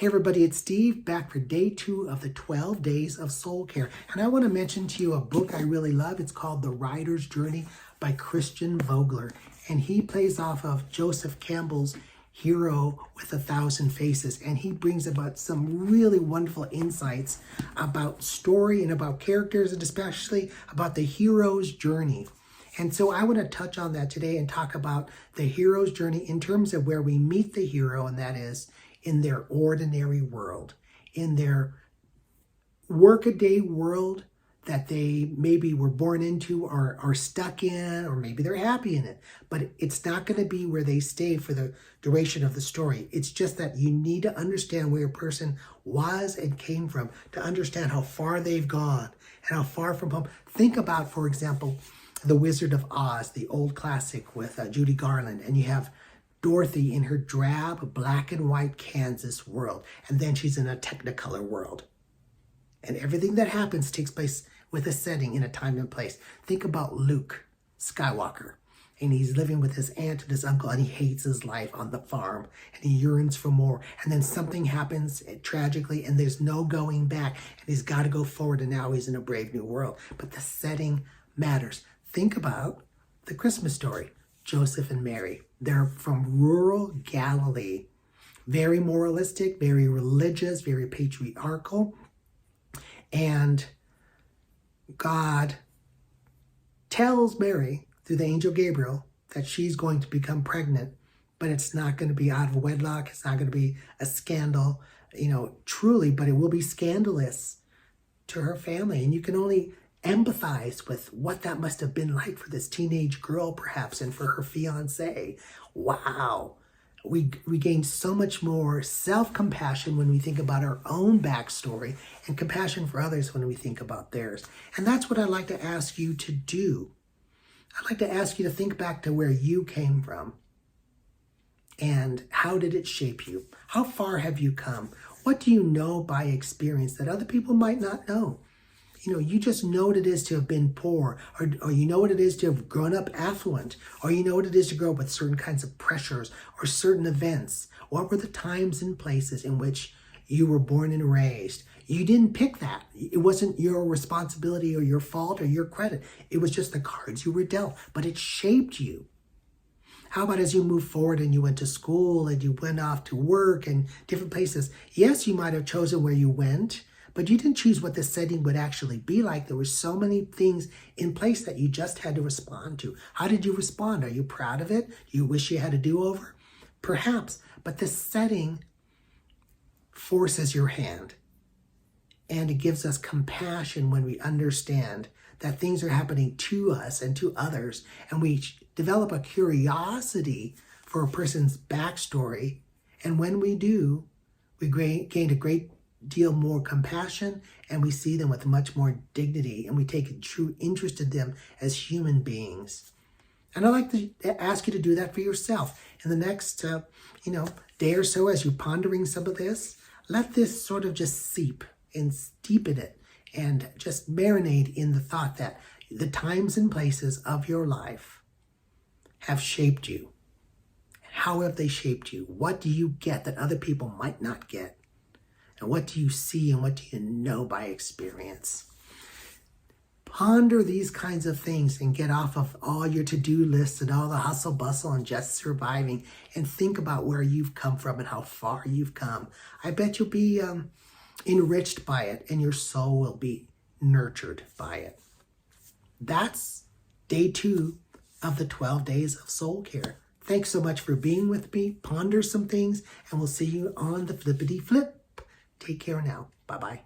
Hey everybody, it's Steve back for day 2 of the 12 days of soul care. And I want to mention to you a book I really love. It's called The Writer's Journey by Christian Vogler. And he plays off of Joseph Campbell's Hero with 1,000 Faces. And he brings about some really wonderful insights about story and about characters and especially about the hero's journey. And so I want to touch on that today and talk about the hero's journey in terms of where we meet the hero, and that is in their ordinary world, in their workaday world that they maybe were born into or are stuck in, or maybe they're happy in it. But it's not going to be where they stay for the duration of the story. It's just that you need to understand where a person was and came from to understand how far they've gone and how far from home. Think about, for example, The Wizard of Oz, the old classic with Judy Garland, and you have Dorothy in her drab black and white Kansas world, and then she's in a Technicolor world. And everything that happens takes place with a setting in a time and place. Think about Luke Skywalker, and he's living with his aunt and his uncle, and he hates his life on the farm, and he yearns for more. And then something happens tragically, and there's no going back, and he's got to go forward, and now he's in a brave new world. But the setting matters. Think about the Christmas story, Joseph and Mary. They're from rural Galilee, very moralistic, very religious, very patriarchal. And God tells Mary through the angel Gabriel that she's going to become pregnant, but it's not going to be out of wedlock. It's not going to be a scandal, truly, but it will be scandalous to her family. And you can only empathize with what that must have been like for this teenage girl, perhaps, and for her fiance. Wow. We gain so much more self-compassion when we think about our own backstory and compassion for others when we think about theirs. And that's what I'd like to ask you to do. I'd like to ask you to think back to where you came from and how did it shape you? How far have you come? What do you know by experience that other people might not know? You just know what it is to have been poor, or you know what it is to have grown up affluent, or you know what it is to grow up with certain kinds of pressures or certain events. What were the times and places in which you were born and raised? You didn't pick that. It wasn't your responsibility or your fault or your credit. It was just the cards you were dealt, but it shaped you. How about as you move forward and you went to school and you went off to work and different places? Yes, you might have chosen where you went, but you didn't choose what the setting would actually be like. There were so many things in place that you just had to respond to. How did you respond? Are you proud of it? Do you wish you had a do-over? Perhaps, but the setting forces your hand. And it gives us compassion when we understand that things are happening to us and to others. And we develop a curiosity for a person's backstory. And when we do, we gain a great deal more compassion, and we see them with much more dignity, and we take a true interest in them as human beings. And I'd like to ask you to do that for yourself. In the next, day or so, as you're pondering some of this, let this sort of just seep and steep in it, and just marinate in the thought that the times and places of your life have shaped you. How have they shaped you? What do you get that other people might not get? And what do you see and what do you know by experience? Ponder these kinds of things and get off of all your to-do lists and all the hustle bustle and just surviving, and think about where you've come from and how far you've come. I bet you'll be enriched by it, and your soul will be nurtured by it. That's day 2 of the 12 days of soul care. Thanks so much for being with me. Ponder some things, and we'll see you on the flippity flip. Take care now. Bye-bye.